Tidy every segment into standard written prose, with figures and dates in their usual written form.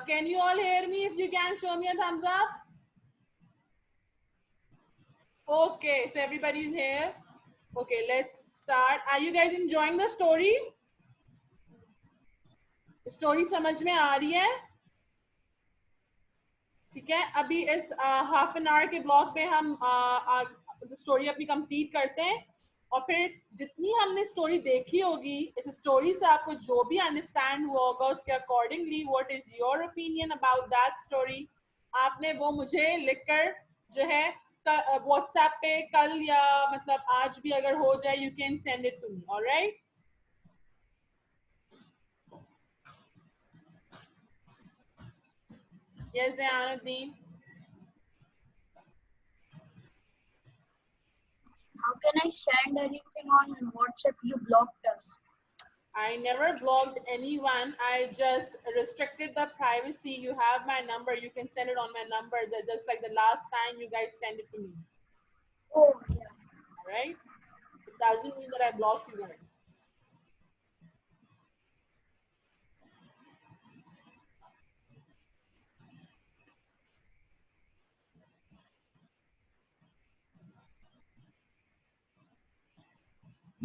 Can you all hear me? If you can, show me a thumbs up. Okay, so everybody's here. Okay, let's start. Are you guys enjoying the story? Story समझ में आ रही है? ठीक है, अभी इस half an hour के block पे हम स्टोरी अपनी कंप्लीट करते हैं और फिर जितनी हमने स्टोरी देखी होगी इस स्टोरी से आपको जो भी अंडरस्टैंड हुआ होगा उसके accordingly what is your opinion about that story आपने वो मुझे लिखकर जो है व्हाट्सएप पे कल या मतलब आज भी अगर हो जाए you can send it to me alright. Yes, Zayanuddin. How can I send anything on WhatsApp? You blocked us. I never blocked anyone. I just restricted the privacy. You have my number. You can send it on my number. Just like the last time you guys send it to me. Oh, yeah. All right? It doesn't mean that I blocked you guys.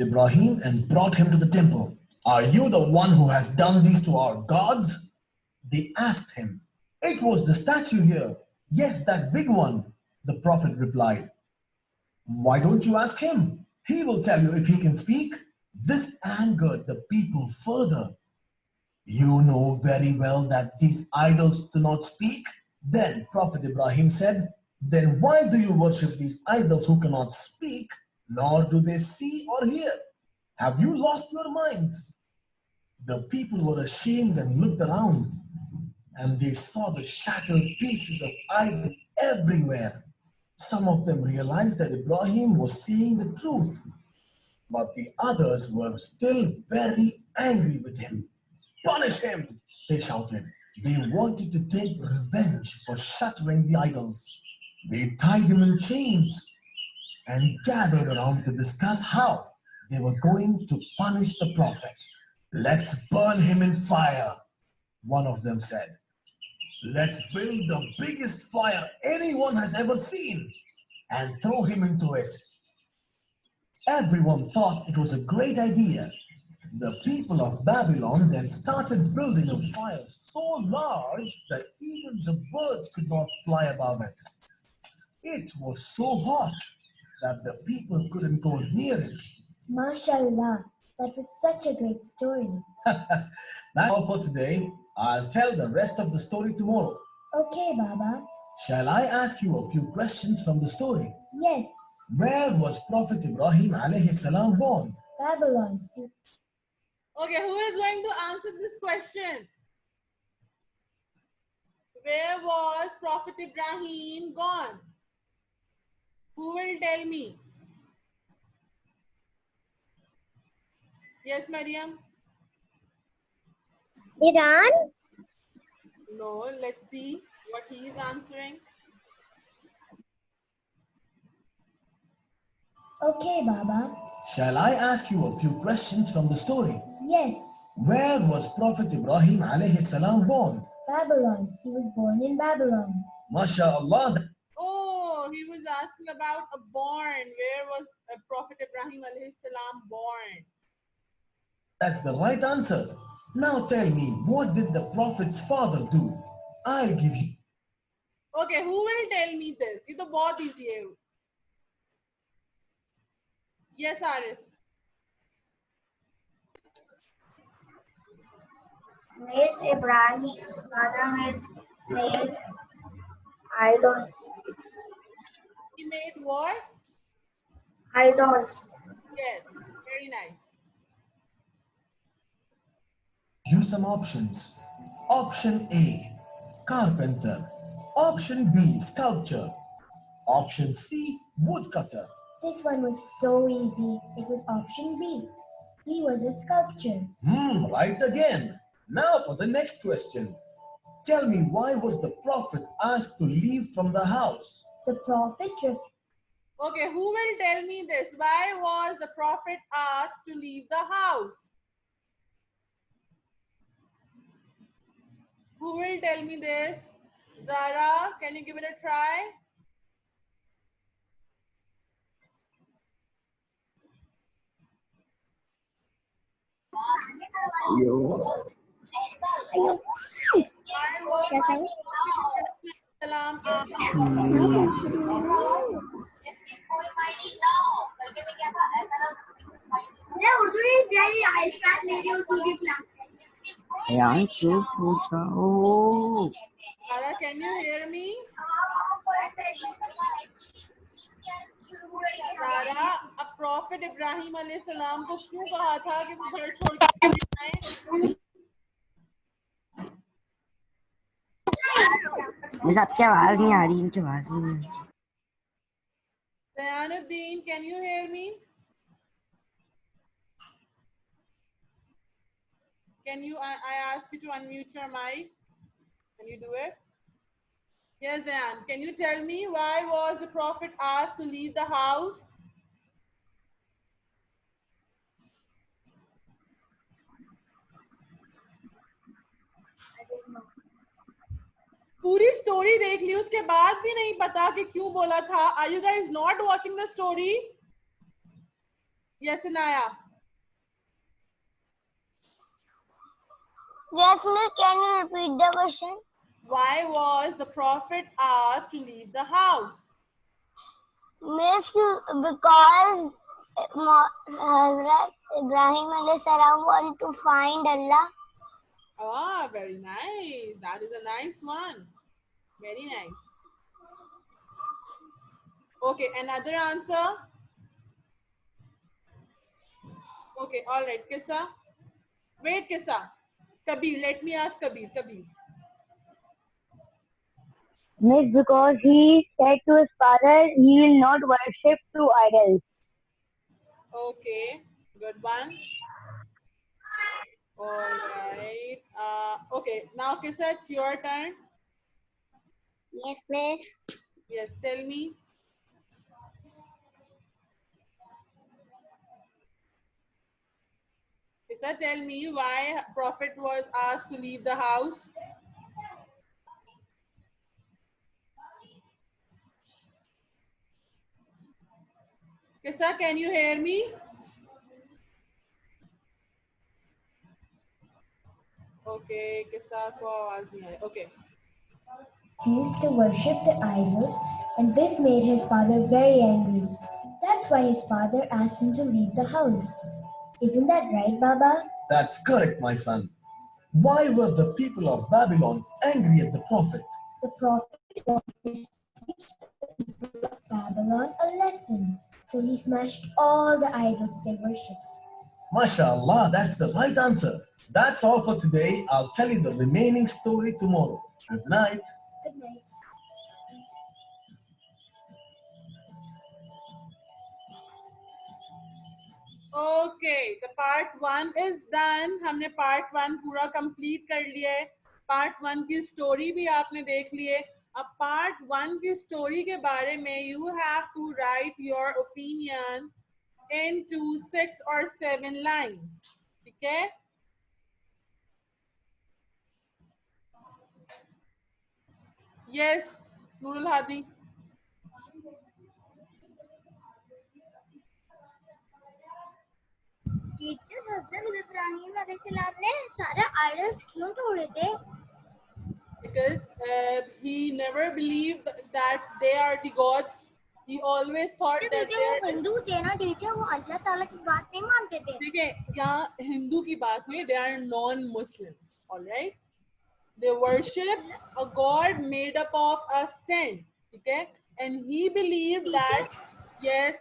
Ibrahim and brought him to the temple. Are you the one who has done these to our gods? They asked him. It was the statue here. Yes, that big one, the prophet replied. Why don't you ask him? He will tell you if he can speak. This angered the people further. You know very well that these idols do not speak. Then Prophet Ibrahim said, Then why do you worship these idols who cannot speak, nor do they see or hear? Have you lost your minds? The people were ashamed and looked around, and they saw the shattered pieces of idols everywhere. Some of them realized that Ibrahim was saying the truth, but the others were still very angry with him. Punish him, they shouted. They wanted to take revenge for shattering the idols. They tied him in chains and gathered around to discuss how they were going to punish the prophet. Let's burn him in fire, one of them said. Let's build the biggest fire anyone has ever seen and throw him into it. Everyone thought it was a great idea. The people of Babylon then started building a fire so large that even the birds could not fly above it. It was so hot that the people couldn't go near it. MashaAllah, that was such a great story. That's all for today. I'll tell the rest of the story tomorrow. Okay, Baba. Shall I ask you a few questions from the story? Yes. Where was Prophet Ibrahim alayhi salam born? Babylon. Okay, who is going to answer this question? Where was Prophet Ibrahim gone? Who will tell me? Yes, Mariam? Iran? No, let's see what he is answering. Okay, Baba. Shall I ask you a few questions from the story? Yes. Where was Prophet Ibrahim alayhi salam born? Babylon. He was born in Babylon. MashaAllah. Oh, he was asking about a born. Where was Prophet Ibrahim alayhi salam born? That's the right answer. Now tell me, what did the Prophet's father do? I'll give you. Okay, who will tell me this? ये तो बहुत easy है. Yes, Aris. Miss Ibrahim's father had made idols. He made what? Idols. Yes, very nice. You some options. Option A, carpenter. Option B, sculptor. Option C, woodcutter. This one was so easy. It was option B. He was a sculptor. Right again. Now for the next question. Tell me, why was the Prophet asked to leave from the house? The prophet Okay, who will tell me this? Why was the Prophet asked to leave the house? Who will will tell me this? Zara, can you give it a try? I was Salam. यार चुप हो जाओ. Zara, can you hear me? Zara, अब Prophet Ibrahim अलैहि सलाम को क्यों कहा था कि वो घर छोड़ के जाए? मुझे आपकी आवाज नहीं आ रही, इनकी आवाज नहीं आ रही. Zayanuddin, can you hear me? Can you? I ask you to unmute your mic. Can you do it? Yes, Zayan. Can you tell me why was the Prophet asked to leave the house? पूरी story देख ली उसके बाद भी नहीं पता कि क्यों बोला था. Are you guys not watching the story? Yes, Anaya. Yes, miss. Can you repeat the question? Why was the Prophet asked to leave the house? Miss, because Hazrat Ibrahim alayhi salam want to find Allah. Ah, very nice. That is a nice one. Very nice. Okay, another answer. Okay, all right, Kissa. Wait, Kissa. Kabir, let me ask Kabir. Kabir. Miss, because he said to his father, he will not worship to idols. Okay, good one. All right. Okay, now Kissa, it's your turn. Yes, miss. Yes, tell me. Kissa, tell me why Prophet was asked to leave the house. Kissa, can you hear me? Okay, Kissa को आवाज नहीं आ रही. Okay. He used to worship the idols, and this made his father very angry. That's why his father asked him to leave the house. Isn't that right, Baba? That's correct, my son. Why were the people of Babylon angry at the prophet? The prophet wanted to teach the people of Babylon a lesson, so he smashed all the idols they worshipped. MashaAllah, that's the right answer. That's all for today. I'll tell you the remaining story tomorrow. Good night. Good night. Okay, the part 1 is done. हमने part 1 पूरा complete कर लिया है. Part 1 की story भी आपने देख ली है. अब part 1 की story के बारे में you have to write your opinion into 6 or 7 lines. ठीक है? Yes, Nurul Hadi. टीचर हजरत इब्राहिम अलैहिस्सलाम ने सारे आइडल्स क्यों तोड़े थे? Because he never believed that they are the gods. He always thought that teacher they वो are. हिंदू थे ना टीचर, वो अल्लाह ताला की बात नहीं मानते थे. देखिए यहाँ हिंदू की बात नहीं, they are non-Muslims, all right? They worship a god made up of a saint, ठीक है? And he believed that yes.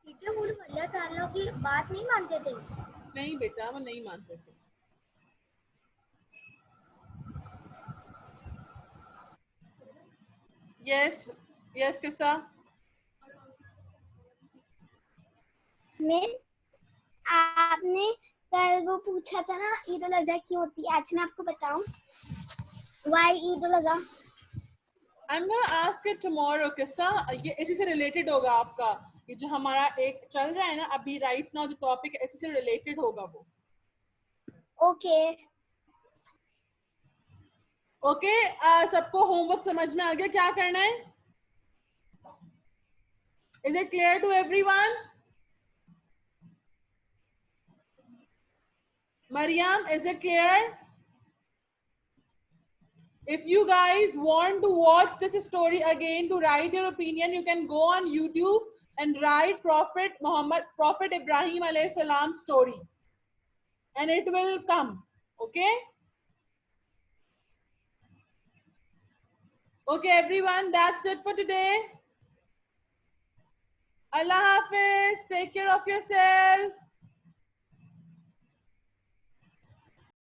Teacher वो लोग अल्लाह ताला की बात नहीं मानते थे. नहीं बेटा, वो नहीं मानते थे. Yes, yes किस्सा. मिस, आपने कल वो पूछा था ना ईद उल अज़हा क्यों होती है, आज मैं आपको बताऊं why Eid ul Azha. I'm gonna ask it tomorrow किस्सा. ये इसी से related होगा आपका. ये जो हमारा एक चल रहा है ना अभी right now जो topic है इसी से related होगा वो. ओके. ओके सबको होमवर्क समझ में आ गया क्या करना है? Is it clear to everyone? Mariam, is it clear? If you guys want to watch this story again to write your opinion, you can go on YouTube and write Prophet Ibrahim alayhi salam story, and it will come. Okay? Okay, everyone, that's it for today. Allah Hafiz. Take care of yourself.